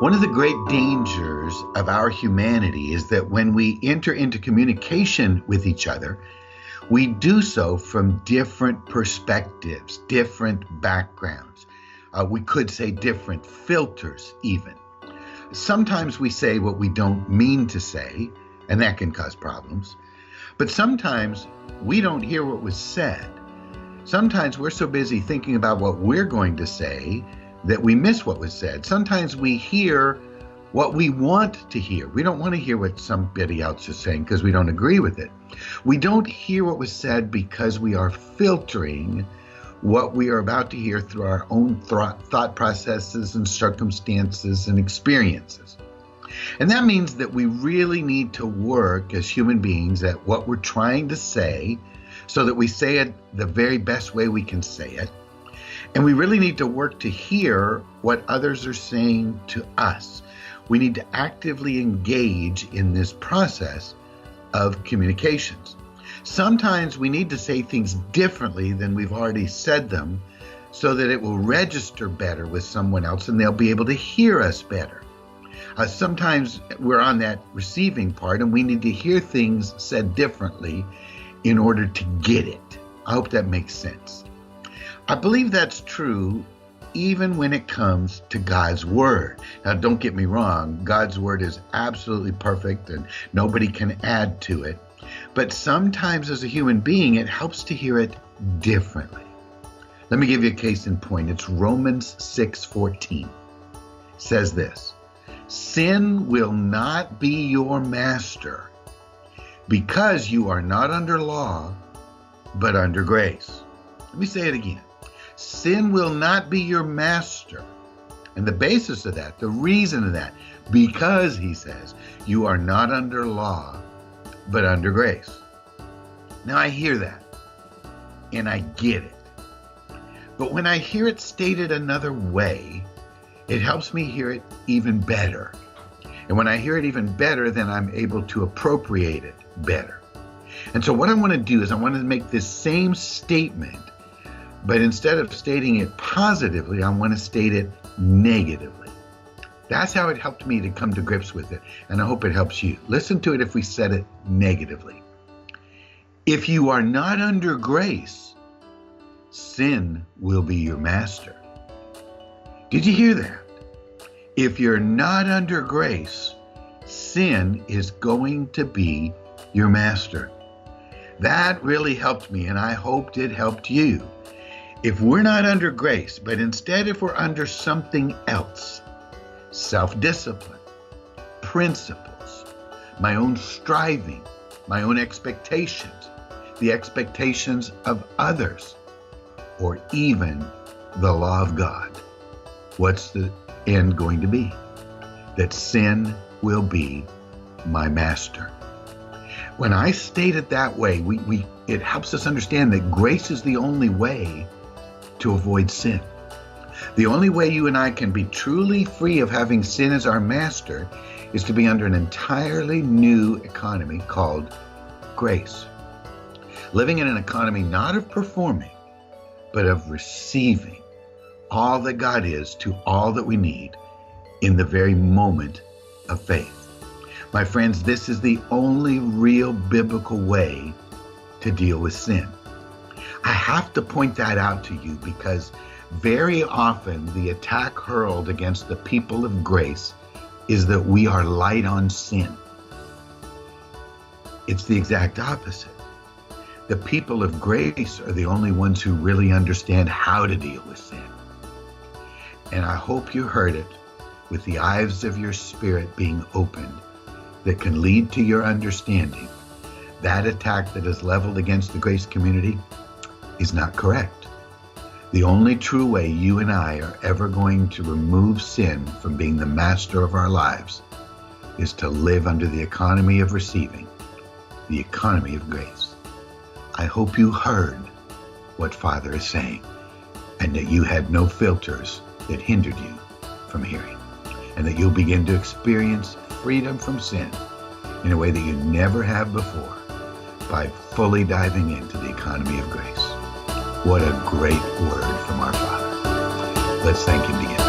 One of the great dangers of our humanity is that when we enter into communication with each other, we do so from different perspectives, different backgrounds. We could say different filters even. Sometimes we say what we don't mean to say, and that can cause problems. But sometimes we don't hear what was said. Sometimes we're so busy thinking about what we're going to say that we miss what was said. Sometimes we hear what we want to hear. We don't want to hear what somebody else is saying because we don't agree with it. We don't hear what was said because we are filtering what we are about to hear through our own thought processes and circumstances and experiences. And that means that we really need to work as human beings at what we're trying to say so that we say it the very best way we can say it. And we really need to work to hear what others are saying to us. We need to actively engage in this process of communications. Sometimes we need to say things differently than we've already said them so that it will register better with someone else and they'll be able to hear us better. Sometimes we're on that receiving part and we need to hear things said differently in order to get it. I hope that makes sense. I believe that's true even when it comes to God's word. Now, don't get me wrong, God's word is absolutely perfect and nobody can add to it. But sometimes as a human being, it helps to hear it differently. Let me give you a case in point. It's Romans 6:14. It says this: sin will not be your master because you are not under law, but under grace. Let me say it again. Sin will not be your master. And the basis of that, the reason of that, because, he says, you are not under law, but under grace. Now I hear that, and I get it. But when I hear it stated another way, it helps me hear it even better. And when I hear it even better, then I'm able to appropriate it better. And so what I want to do is I want to make this same statement, but instead of stating it positively, I want to state it negatively. That's how it helped me to come to grips with it, and I hope it helps you. Listen to it if we said it negatively. If you are not under grace, sin will be your master. Did you hear that? If you're not under grace, sin is going to be your master. That really helped me, and I hoped it helped you. If we're not under grace, but instead if we're under something else, self-discipline, principles, my own striving, my own expectations, the expectations of others, or even the law of God, what's the end going to be? That sin will be my master. When I state it that way, it helps us understand that grace is the only way to avoid sin. The only way you and I can be truly free of having sin as our master is to be under an entirely new economy called grace. Living in an economy not of performing, but of receiving all that God is to all that we need in the very moment of faith. My friends, this is the only real biblical way to deal with sin. I have to point that out to you because very often the attack hurled against the people of grace is that we are light on sin. It's the exact opposite. The people of grace are the only ones who really understand how to deal with sin. And I hope you heard it with the eyes of your spirit being opened that can lead to your understanding. That attack that is leveled against the grace community is not correct. The only true way you and I are ever going to remove sin from being the master of our lives is to live under the economy of receiving, the economy of grace. I hope you heard what Father is saying and that you had no filters that hindered you from hearing, and that you'll begin to experience freedom from sin in a way that you never have before by fully diving into the economy of grace. What a great word from our Father. Let's thank him together.